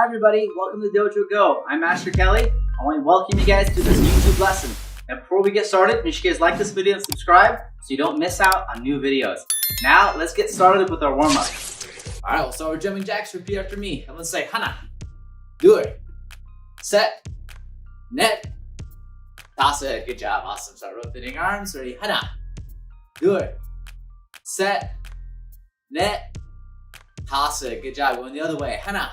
Hi everybody, welcome to Dojo Go. I'm Master Kelley. I want to welcome you guys to this YouTube lesson. Now before we get started, make sure you guys like this video and subscribe so you don't miss out on new videos. Now let's get started with our warm-up. Alright, we'll start with jumping jacks. Repeat after me. I'm going to say Hana. Do it. Set. Net. Toss it. Good job. Awesome. Start rotating arms. Ready? Hana. Do it. Set. Net. Toss it. Good job. Going the other way. Hana.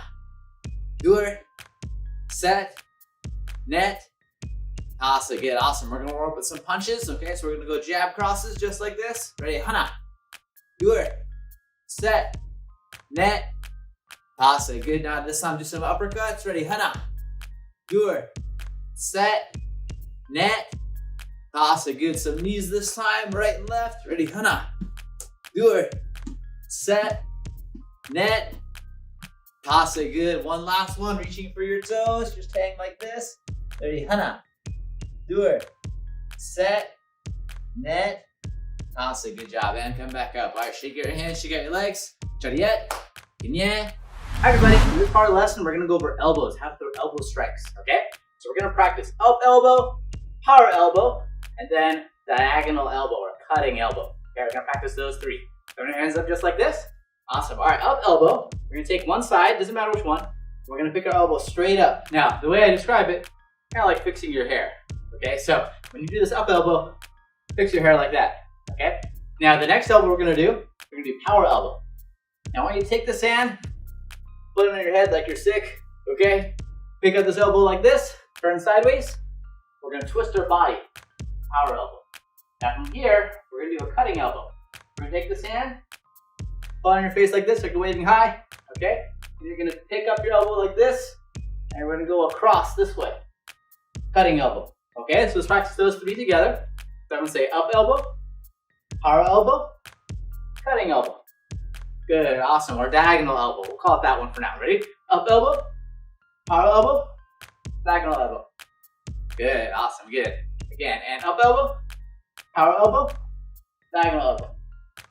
Do it. Set. Net. Toss it. Good. Awesome. We're going to warm up with some punches. Okay, so we're going to go jab crosses just like this. Ready? Hana. Do it. Set. Net. Toss it. Good. Now this time do some uppercuts. Ready? Hana. Do it. Set. Net. Toss it. Good. Some knees this time. Right and left. Ready? Hana. Do it. Set. Net. Toss it. Good. One last one. Reaching for your toes. Just hang like this. Ready? Hana. Do it. Set. Net. Toss it. Good job. And come back up. All right. Shake your hands. Shake out your legs. Chariot. Ganye. Hi everybody. In this part of the lesson, we're going to go over elbows. How to throw elbow strikes. Okay? So we're going to practice up elbow, power elbow, and then diagonal elbow or cutting elbow. Okay? We're going to practice those three. Throw your hands up just like this. Awesome. All right. Up elbow. We're going to take one side. Doesn't matter which one. We're going to pick our elbow straight up. Now, the way I describe it, kind of like fixing your hair. Okay? So when you do this up elbow, fix your hair like that. Okay? Now, the next elbow we're going to do, we're going to do power elbow. Now, I want you to take this hand, put it on your head like you're sick, okay? Pick up this elbow like this, turn sideways. We're gonna twist our body, power elbow. Now from here, we're gonna do a cutting elbow. We're gonna take this hand, put it on your face like this, like you're waving high, okay? And you're gonna pick up your elbow like this, and we're gonna go across this way, cutting elbow, okay? So let's practice those three together. So I'm gonna say up elbow, power elbow, cutting elbow. Good, awesome. Or diagonal elbow. We'll call it that one for now. Ready? Up elbow, power elbow, diagonal elbow. Good, awesome, good. Again, and up elbow, power elbow, diagonal elbow.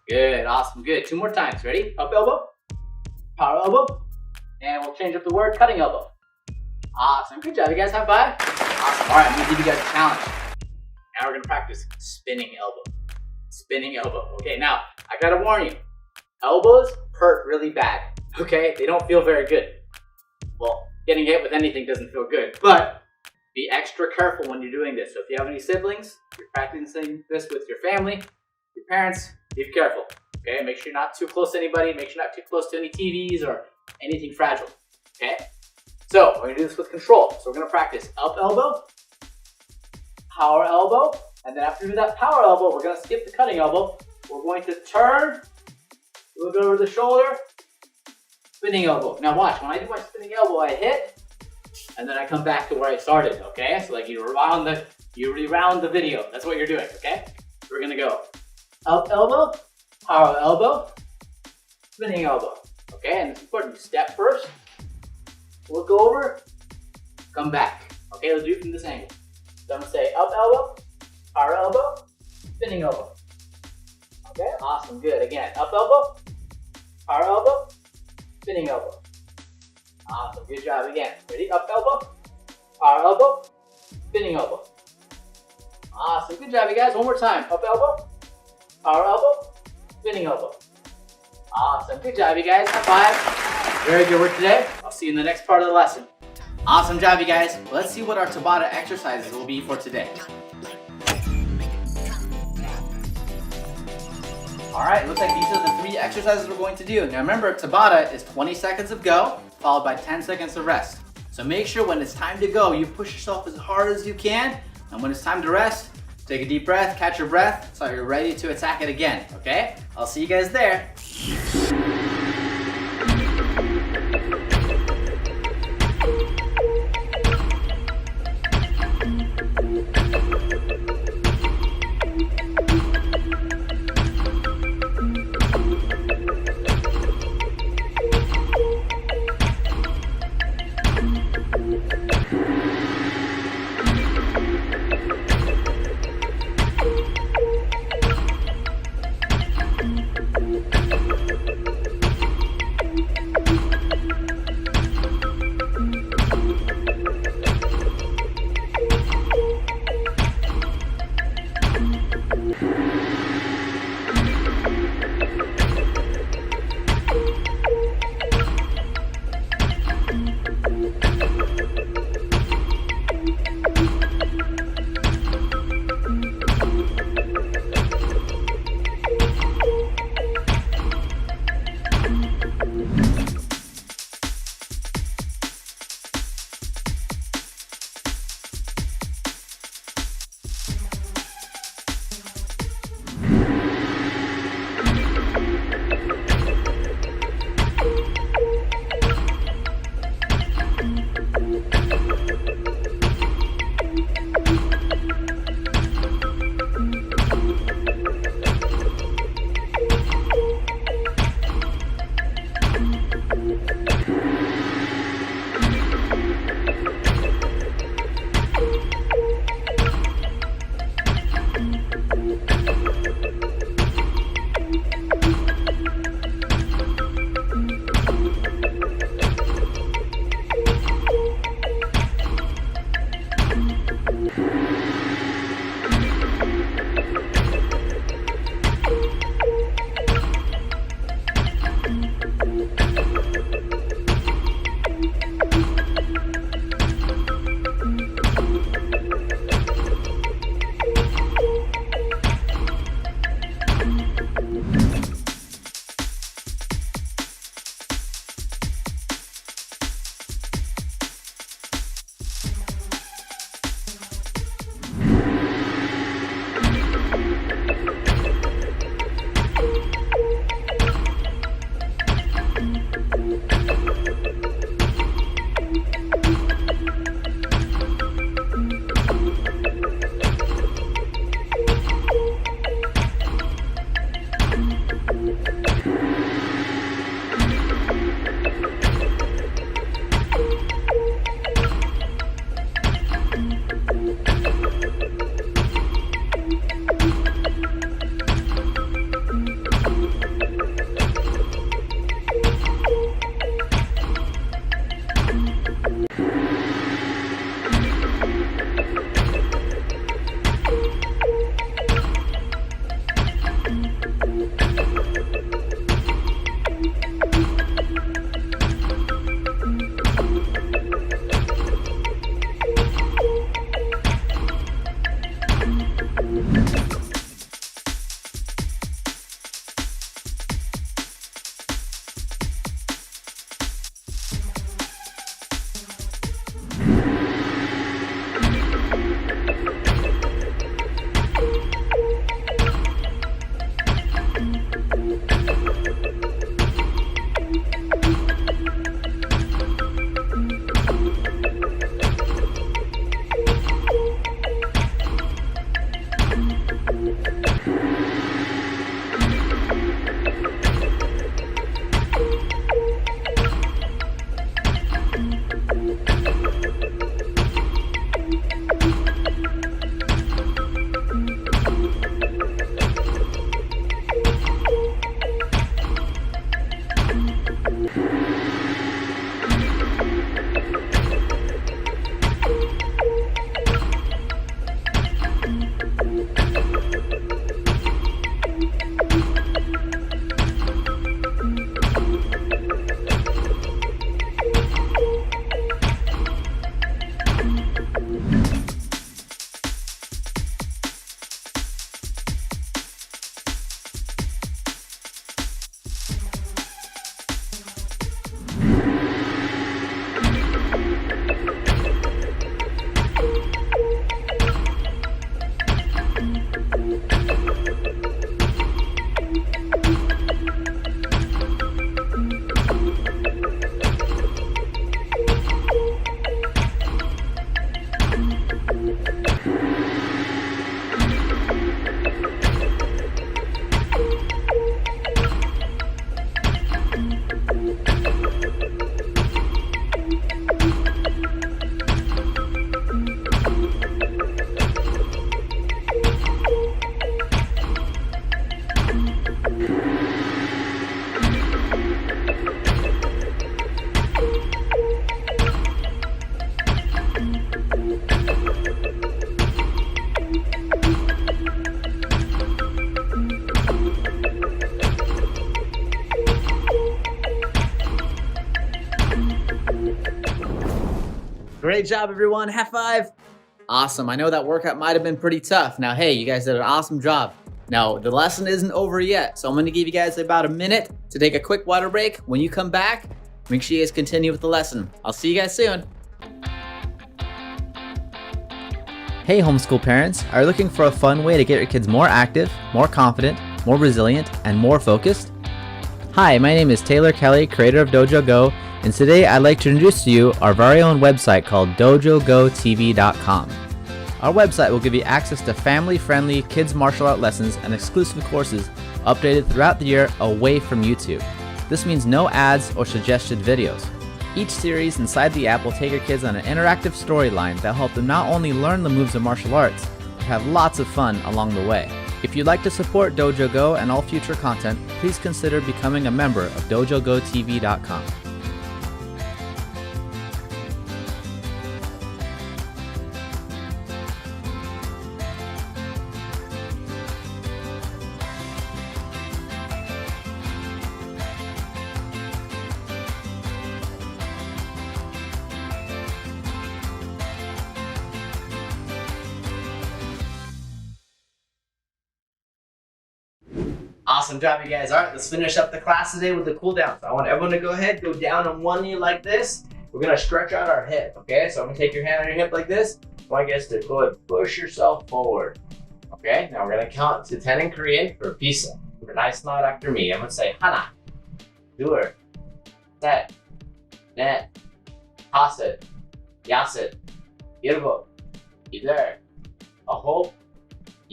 Good, awesome, good. Two more times. Ready? Up elbow, power elbow, and we'll change up the word, cutting elbow. Awesome, good job. You guys high five? Awesome. All right, I'm gonna give you guys a challenge. Now we're gonna practice spinning elbow. Spinning elbow. Okay, now I gotta warn you. Elbows hurt really bad, okay? They don't feel very good. Well, getting hit with anything doesn't feel good, but be extra careful when you're doing this. So if you have any siblings, you're practicing this with your family, your parents, be careful, okay? Make sure you're not too close to anybody. Make sure you're not too close to any TVs or anything fragile, okay? So we're gonna do this with control. So we're gonna practice up elbow, power elbow, and then after we do that power elbow, we're gonna skip the cutting elbow. We're going to turn, look over the shoulder, spinning elbow. Now watch, when I do my spinning elbow, I hit, and then I come back to where I started, okay? So like you rewound the video. That's what you're doing, okay? So we're gonna go up elbow, power elbow, spinning elbow, okay? And it's important, you step first, look over, come back. Okay, let's do it from this angle. So I'm gonna say up elbow, power elbow, spinning elbow. Okay, awesome, good. Again, up elbow, power elbow, spinning elbow. Awesome, good job. Again, ready? Up elbow, power elbow, spinning elbow. Awesome, good job, you guys. One more time. Up elbow, power elbow, spinning elbow. Awesome, good job, you guys. High five. Very good work today. I'll see you in the next part of the lesson. Awesome job, you guys. Let's see what our Tabata exercises will be for today. Alright, looks like these are the three exercises we're going to do. Now remember, Tabata is 20 seconds of go, followed by 10 seconds of rest. So make sure when it's time to go, you push yourself as hard as you can, and when it's time to rest, take a deep breath, catch your breath, so you're ready to attack it again, okay? I'll see you guys there. Great job, everyone. High five. Awesome. I know that workout might have been pretty tough. Now, hey, you guys did an awesome job. Now, the lesson isn't over yet, so I'm going to give you guys about a minute to take a quick water break. When you come back, make sure you guys continue with the lesson. I'll see you guys soon. Hey, homeschool parents. Are you looking for a fun way to get your kids more active, more confident, more resilient, and more focused? Hi, my name is Taylor Kelley, creator of Dojo Go, and today I'd like to introduce to you our very own website called dojogotv.com. Our website will give you access to family-friendly kids martial art lessons and exclusive courses updated throughout the year away from YouTube. This means no ads or suggested videos. Each series inside the app will take your kids on an interactive storyline that'll help them not only learn the moves of martial arts, but have lots of fun along the way. If you'd like to support Dojo Go and all future content, please consider becoming a member of dojogotv.com. Awesome job, you guys. All right, let's finish up the class today with the cool down. So I want everyone to go ahead, go down on one knee like this. We're gonna stretch out our hip, okay? So I'm gonna take your hand on your hip like this. I want you guys to go ahead and push yourself forward. Okay, now we're gonna count to 10 in Korean for pizza. Nice nod after me. I'm gonna say 하나, 둘, 셋, 넷, 다섯, 여섯, 일곱, 여덟, 아홉.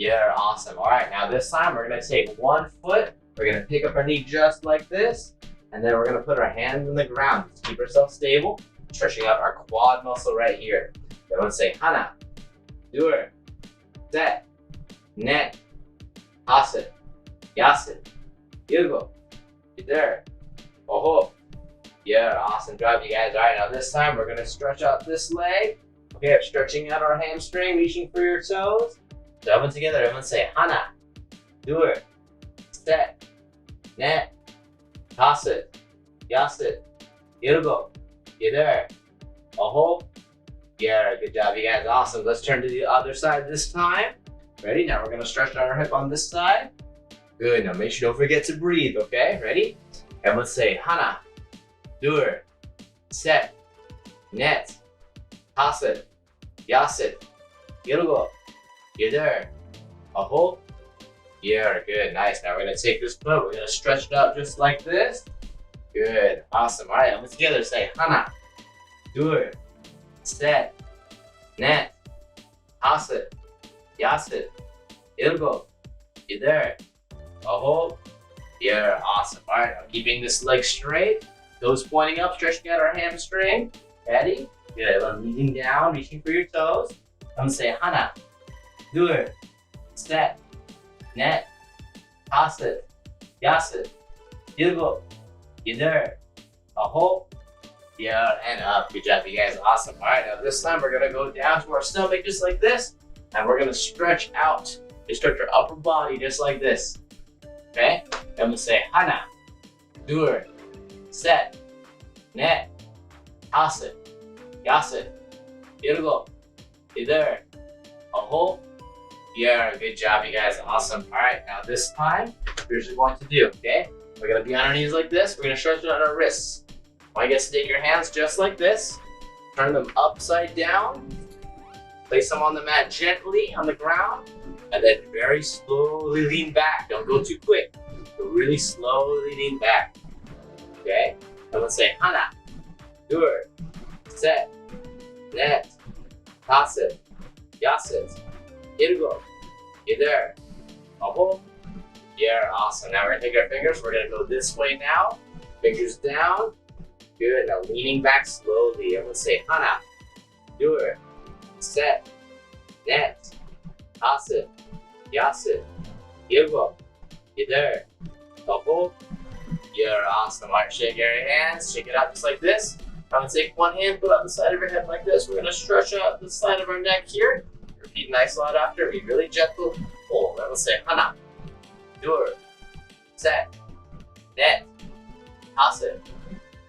Yeah, awesome. All right, now this time we're gonna take one foot. We're gonna pick up our knee just like this, and then we're gonna put our hands on the ground to keep ourselves stable, stretching out our quad muscle right here. Then we'll say 하나, 둘, 셋, 넷, 다섯, 여섯, 일곱, 여덟, 아홉. Yeah, awesome job, you guys. All right, now this time we're gonna stretch out this leg. Okay, I'm stretching out our hamstring, reaching for your toes. So everyone together, everyone say 하나, 둘, 셋, 넷, 다섯, 여섯, 일곱, 여덟, 아홉. Yeah, good job, you guys. Awesome. Let's turn to the other side this time. Ready? Now we're gonna stretch out our hip on this side. Good. Now make sure you don't forget to breathe. Okay? Ready? Everyone say 하나, 둘, 셋, 넷, 다섯, 여섯, 일곱, 여덟, 아홉. Yeah, good, nice. Now we're gonna take this foot, we're gonna stretch it out just like this. Good, awesome. All right, everyone together say 하나, 둘, 셋, 넷, 다섯, 여섯, 일곱, 여덟, 아홉. Yeah, awesome. All right, now keeping this leg straight, toes pointing up, stretching out our hamstring. Ready? Good. I'm leaning down, reaching for your toes. I'm gonna say 하나, 둘, 셋, 넷, 다섯, 여섯, 일곱, 여덟, 아홉. Yeah, and up. Good job, you guys. Awesome. All right, now this time we're gonna go down to our stomach just like this, and we're gonna stretch out. We stretch our upper body just like this. Okay? And we'll say 하나, 둘, 셋, 넷, 다섯, 여섯, 일곱, 여덟, 아홉. Yeah, good job, you guys. Awesome. All right, now this time, here's what we're going to do, okay? We're gonna be on our knees like this. We're gonna stretch out our wrists. I want you guys to take your hands just like this, turn them upside down, place them on the mat gently on the ground, and then very slowly lean back. Don't go too quick, but really slowly lean back. Okay? And let's say 하나, 둘, 셋, 넷, 다섯, 여섯, 일곱, 여덟, 아홉. Yeah, awesome. Now we're gonna take our fingers. We're gonna go this way now. Fingers down. Good. Now leaning back slowly. And let's say 하나, 둘, 셋, 넷, 다섯, 여섯, 일곱, 여덟, 아홉. You're awesome. All right, shake your hands. Shake it out just like this. I'm gonna take one hand, put it on the side of your head like this. We're gonna stretch out the side of our neck here. Repeat nice loud after. Be really gentle. Pull. Then we'll say 하나, 둘, 셋, 넷, 다섯,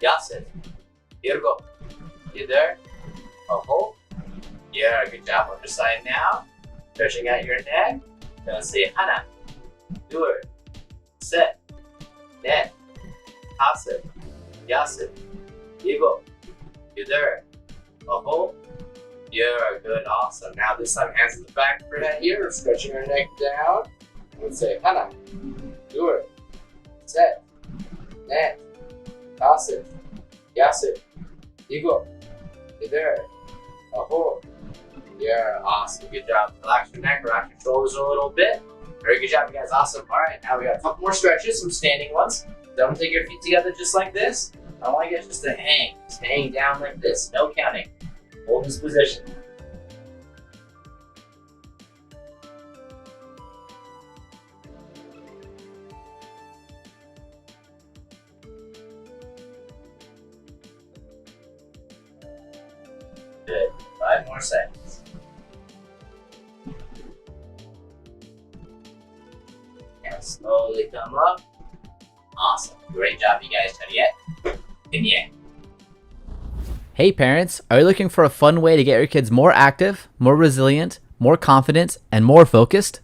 여섯, 일곱, 여덟, 아홉. Yeah, good job. Other side now. Stretching out your neck. Then we'll say 하나, 둘, 셋, 넷, 다섯, 여섯, 일곱, 여덟, 아홉. Yeah, good, awesome. Now this time, hands in the back of your head here. We're stretching our neck down. Let's say 하나, 둘, 셋, 넷, 다섯, 여섯, 일곱, 여덟, 아홉. Yeah, awesome. Good job. Relax your neck, relax your shoulders a little bit. Very good job, you guys. Awesome. All right, now we got a couple more stretches, some standing ones. Don't take your feet together just like this. I want you guys just to hang. Just hang down like this. No counting. Hold this position. Good. 5 more seconds. And slowly come up. Awesome. Great job, you guys. Ready yet? And yeah. Hey parents, are you looking for a fun way to get your kids more active, more resilient, more confident, and more focused?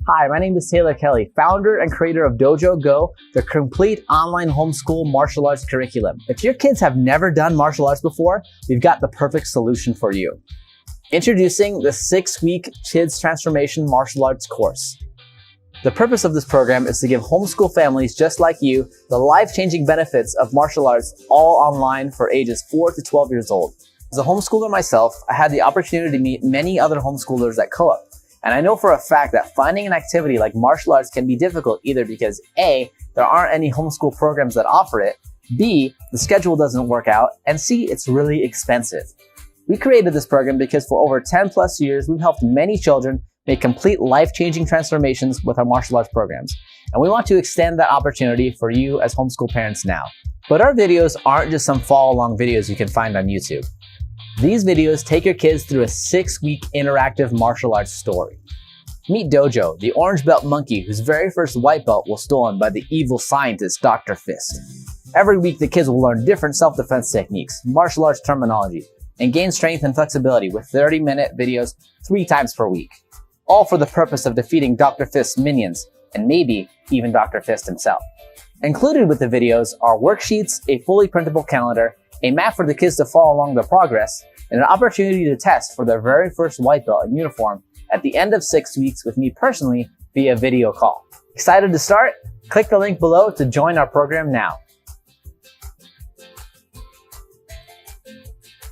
Hi, my name is Taylor Kelley, founder and creator of Dojo Go, the complete online homeschool martial arts curriculum. If your kids have never done martial arts before, we've got the perfect solution for you. Introducing the 6-week Kids Transformation Martial Arts course. The purpose of this program is to give homeschool families just like you the life-changing benefits of martial arts all online for ages 4 to 12 years old. As a homeschooler myself, I had the opportunity to meet many other homeschoolers at co-op. And I know for a fact that finding an activity like martial arts can be difficult either because A, there aren't any homeschool programs that offer it, B, the schedule doesn't work out, and C, it's really expensive. We created this program because for over 10 plus years, we've helped many children make complete life-changing transformations with our martial arts programs. And we want to extend that opportunity for you as homeschool parents now. But our videos aren't just some follow-along videos you can find on YouTube. These videos take your kids through a 6-week interactive martial arts story. Meet Dojo, the orange belt monkey whose very first white belt was stolen by the evil scientist Dr. Fist. Every week the kids will learn different self-defense techniques, martial arts terminology, and gain strength and flexibility with 30-minute videos 3 times per week. All for the purpose of defeating Dr. Fist's minions, and maybe even Dr. Fist himself. Included with the videos are worksheets, a fully printable calendar, a map for the kids to follow along their progress, and an opportunity to test for their very first white belt in uniform at the end of 6 weeks with me personally via video call. Excited to start? Click the link below to join our program now.